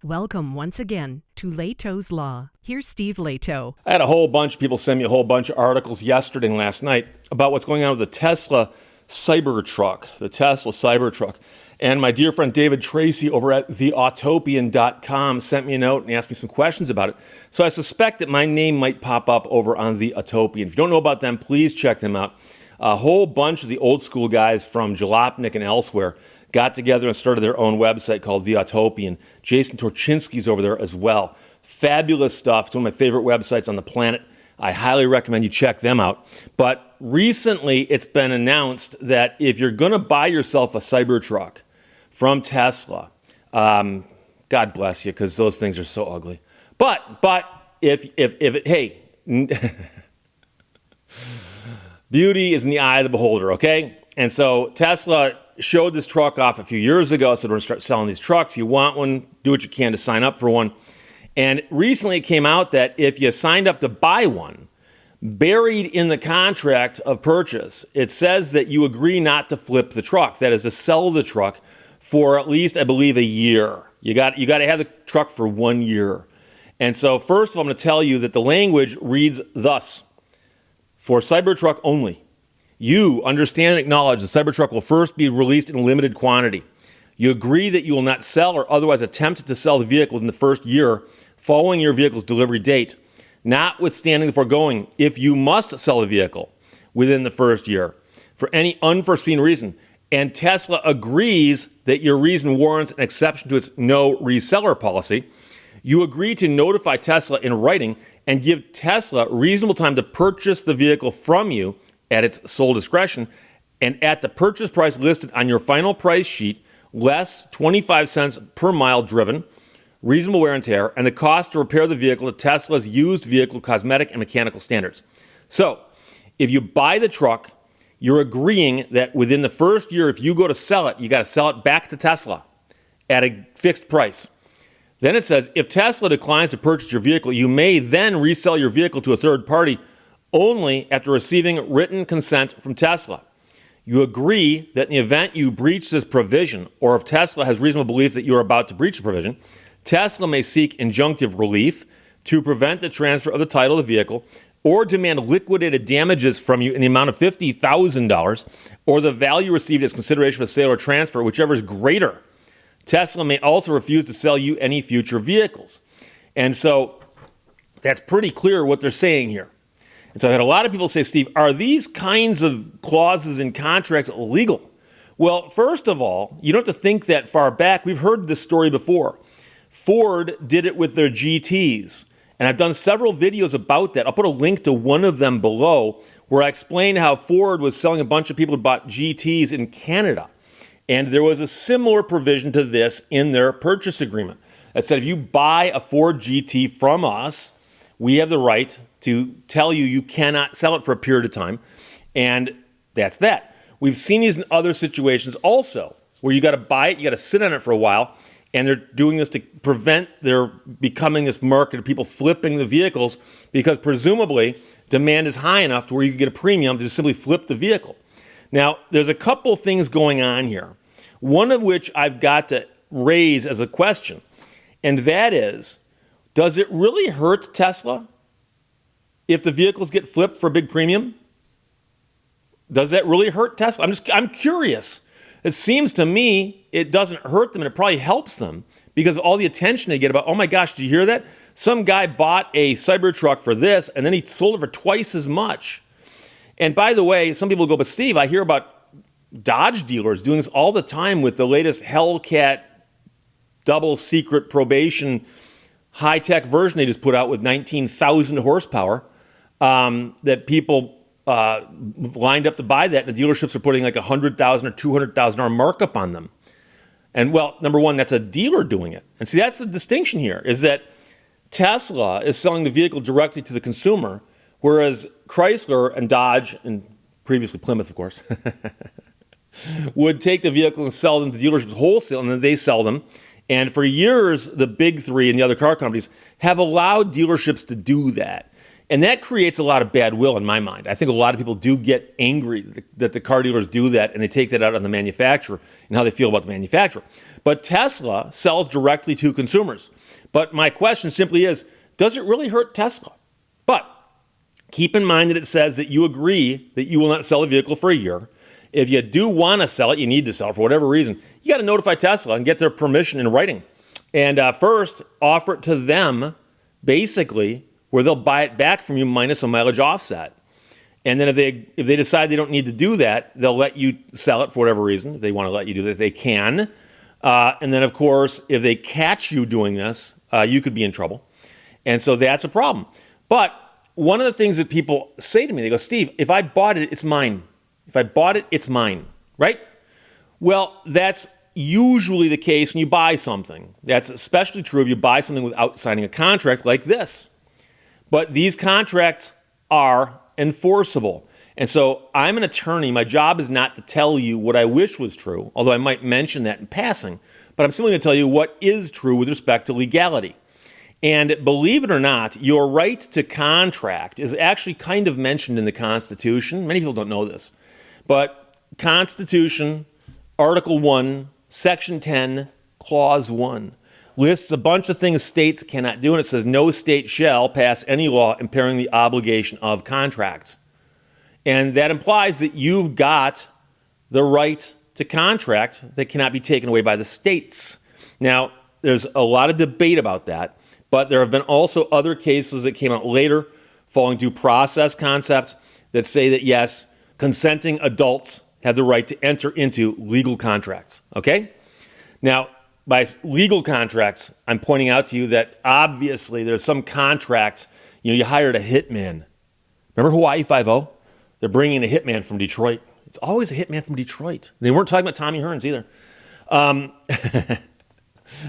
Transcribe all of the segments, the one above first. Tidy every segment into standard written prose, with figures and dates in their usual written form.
Welcome once again to Lehto's Law. Here's Steve Lehto. I had a whole bunch of people send me a whole bunch of articles yesterday and last night about what's going on with the Tesla Cybertruck. And my dear friend David Tracy over at theautopian.com sent me a note and asked me some questions about it. So I suspect that my name might pop up over on The Autopian. If you don't know about them, please check them out. A whole bunch of the old school guys from Jalopnik and elsewhere got together and started their own website called The Autopian. Jason Torchinsky's over there as well. Fabulous stuff. It's one of my favorite websites on the planet. I highly recommend you check them out. But recently, it's been announced that if you're going to buy yourself a Cybertruck from Tesla, God bless you, because those things are so ugly. But if it, hey, beauty is in the eye of the beholder, okay? And so Tesla showed this truck off a few years ago, so we're going to start selling these trucks. You want one, do what you can to sign up for one. And recently it came out that if you signed up to buy one, buried in the contract of purchase, it says that you agree not to flip the truck. That is, to sell the truck for at least, I believe, a year. You got to have the truck for 1 year. And so first of all, I'm going to tell you that the language reads thus: for Cybertruck only, you understand and acknowledge the Cybertruck will first be released in a limited quantity. You agree that you will not sell or otherwise attempt to sell the vehicle in the first year following your vehicle's delivery date. Notwithstanding the foregoing, if you must sell the vehicle within the first year for any unforeseen reason, and Tesla agrees that your reason warrants an exception to its no reseller policy, you agree to notify Tesla in writing and give Tesla reasonable time to purchase the vehicle from you at its sole discretion and at the purchase price listed on your final price sheet, less 25 cents per mile driven, reasonable wear and tear, and the cost to repair the vehicle to Tesla's used vehicle cosmetic and mechanical standards. So, if you buy the truck, you're agreeing that within the first year, if you go to sell it, you got to sell it back to Tesla at a fixed price. Then it says, if Tesla declines to purchase your vehicle, you may then resell your vehicle to a third party only after receiving written consent from Tesla. You agree that in the event you breach this provision, or if Tesla has reasonable belief that you are about to breach the provision, Tesla may seek injunctive relief to prevent the transfer of the title of the vehicle or demand liquidated damages from you in the amount of $50,000 or the value received as consideration for the sale or transfer, whichever is greater. Tesla may also refuse to sell you any future vehicles. And so that's pretty clear what they're saying here. And so I had a lot of people say, Steve, are these kinds of clauses in contracts illegal? Well, first of all, you don't have to think that far back. We've heard this story before. Ford did it with their GTs. And I've done several videos about that. I'll put a link to one of them below where I explain how Ford was selling a bunch of people who bought GTs in Canada. And there was a similar provision to this in their purchase agreement that said if you buy a Ford GT from us, we have the right to tell you you cannot sell it for a period of time. And that's that. We've seen these in other situations also where you got to buy it, you got to sit on it for a while. And they're doing this to prevent there becoming this market of people flipping the vehicles because presumably demand is high enough to where you can get a premium to just simply flip the vehicle. Now, there's a couple things going on here, one of which I've got to raise as a question, and that is, does it really hurt Tesla if the vehicles get flipped for a big premium? Does that really hurt Tesla? I'm curious. It seems to me it doesn't hurt them, and it probably helps them because of all the attention they get about, oh my gosh, did you hear that? Some guy bought a Cybertruck for this, and then he sold it for twice as much. And by the way, some people go, but Steve, I hear about Dodge dealers doing this all the time with the latest Hellcat double secret probation high-tech version they just put out with 19,000 horsepower that people lined up to buy that, and the dealerships are putting like $100,000 or $200,000 markup on them. And well, number one, that's a dealer doing it. And see, that's the distinction here, is that Tesla is selling the vehicle directly to the consumer, whereas Chrysler and Dodge, and previously Plymouth, of course, would take the vehicle and sell them to dealerships wholesale, and then they sell them. And for years, the big three and the other car companies have allowed dealerships to do that. And that creates a lot of bad will in my mind. I think a lot of people do get angry that the car dealers do that, and they take that out on the manufacturer and how they feel about the manufacturer. But Tesla sells directly to consumers. But my question simply is, does it really hurt Tesla? But keep in mind that it says that you agree that you will not sell a vehicle for a year. If you do want to sell it, you need to sell it for whatever reason, you got to notify Tesla and get their permission in writing. And first, offer it to them, basically, where they'll buy it back from you minus a mileage offset. And then if they decide they don't need to do that, they'll let you sell it for whatever reason. If they want to let you do that, they can. And then, of course, if they catch you doing this, you could be in trouble. And so that's a problem. But one of the things that people say to me, they go, Steve, if I bought it, it's mine. If I bought it, it's mine, right? Well, that's usually the case when you buy something. That's especially true if you buy something without signing a contract like this. But these contracts are enforceable. And so I'm an attorney. My job is not to tell you what I wish was true, although I might mention that in passing. But I'm simply going to tell you what is true with respect to legality. And believe it or not, your right to contract is actually kind of mentioned in the Constitution. Many people don't know this. But Constitution, Article 1, Section 10, Clause 1, lists a bunch of things states cannot do, and it says no state shall pass any law impairing the obligation of contracts. And that implies that you've got the right to contract that cannot be taken away by the states. Now, there's a lot of debate about that, but there have been also other cases that came out later following due process concepts that say that, yes, consenting adults have the right to enter into legal contracts, okay? Now, by legal contracts, I'm pointing out to you that obviously there's some contracts, you hired a hitman. Remember Hawaii Five-0? They're bringing in a hitman from Detroit. It's always a hitman from Detroit. They weren't talking about Tommy Hearns either.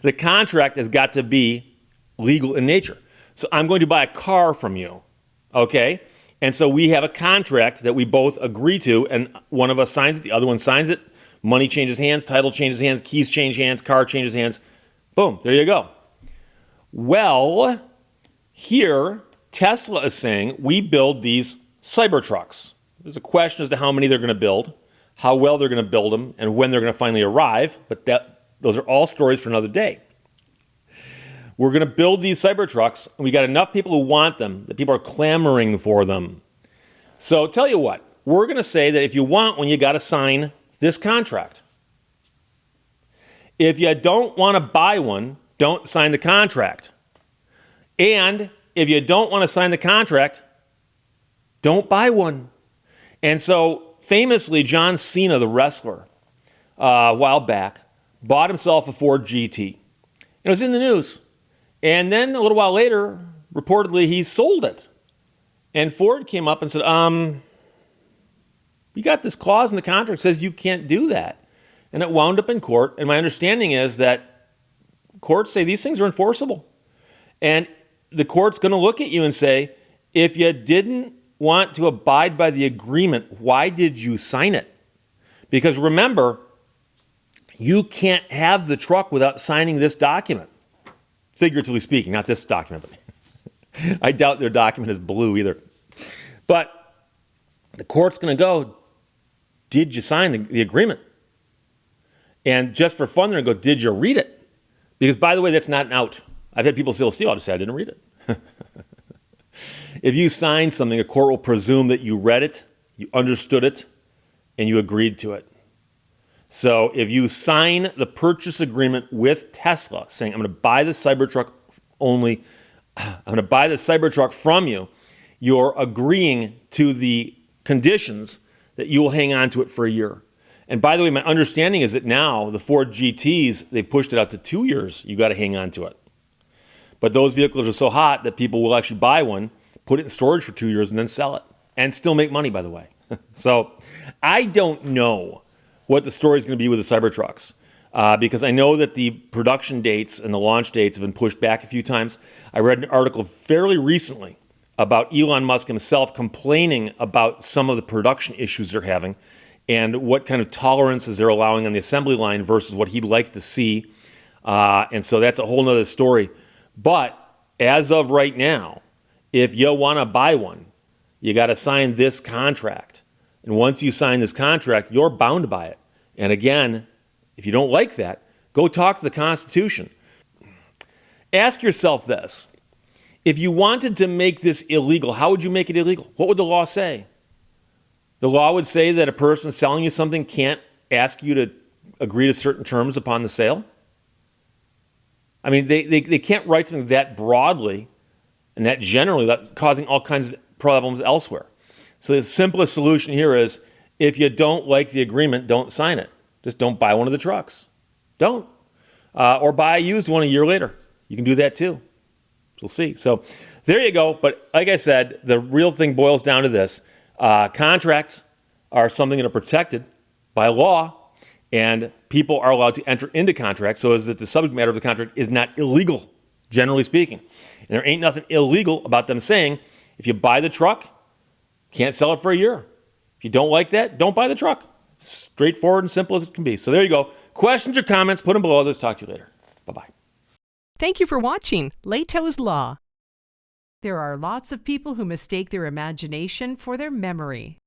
The contract has got to be legal in nature. So I'm going to buy a car from you, okay? And so we have a contract that we both agree to, and one of us signs it, the other one signs it. Money changes hands, title changes hands, keys change hands, car changes hands. Boom, there you go. Well, here, Tesla is saying we build these Cybertrucks. There's a question as to how many they're going to build, how well they're going to build them, and when they're going to finally arrive, but those are all stories for another day. We're going to build these Cybertrucks, and we got enough people who want them that people are clamoring for them. So tell you what, we're going to say that if you want one, you got to sign this contract. If you don't want to buy one, don't sign the contract. And if you don't want to sign the contract, don't buy one. And so famously, John Cena, the wrestler, a while back, bought himself a Ford GT. It was in the news. And then a little while later, reportedly, he sold it. And Ford came up and said, you got this clause in the contract that says you can't do that. And it wound up in court. And my understanding is that courts say these things are enforceable. And the court's going to look at you and say, if you didn't want to abide by the agreement, why did you sign it? Because remember, you can't have the truck without signing this document. Figuratively speaking, not this document. But I doubt their document is blue either. But the court's going to go, did you sign the agreement? And just for fun, they're going to go, did you read it? Because, by the way, that's not an out. I've had people still I'll just say I didn't read it. If you sign something, a court will presume that you read it, you understood it, and you agreed to it. So if you sign the purchase agreement with Tesla saying, I'm going to buy the Cybertruck only, I'm going to buy the Cybertruck from you, you're agreeing to the conditions that you will hang on to it for a year. And by the way, my understanding is that now the Ford GTs, they pushed it out to 2 years. You got to hang on to it. But those vehicles are so hot that people will actually buy one, put it in storage for 2 years, and then sell it. And still make money, by the way. So I don't know what the story is going to be with the Cybertrucks. Because I know that the production dates and the launch dates have been pushed back a few times. I read an article fairly recently about Elon Musk himself complaining about some of the production issues they're having and what kind of tolerances they're allowing on the assembly line versus what he'd like to see. And so that's a whole nother story. But as of right now, if you want to buy one, you got to sign this contract. And once you sign this contract, you're bound by it. And again, if you don't like that, go talk to the Constitution. Ask yourself this. If you wanted to make this illegal, how would you make it illegal? What would the law say? The law would say that a person selling you something can't ask you to agree to certain terms upon the sale. I mean, they can't write something that broadly and that generally, that's causing all kinds of problems elsewhere. So the simplest solution here is, if you don't like the agreement, don't sign it. Just don't buy one of the trucks. Don't. Or buy a used one a year later. You can do that too. We'll see. So there you go. But like I said, the real thing boils down to this. Contracts are something that are protected by law, and people are allowed to enter into contracts so as that the subject matter of the contract is not illegal, generally speaking. And there ain't nothing illegal about them saying, if you buy the truck, can't sell it for a year. If you don't like that, don't buy the truck. Straightforward and simple as it can be. So there you go. Questions or comments, put them below. Let's talk to you later. Bye-bye. Thank you for watching Lehto's Law. There are lots of people who mistake their imagination for their memory.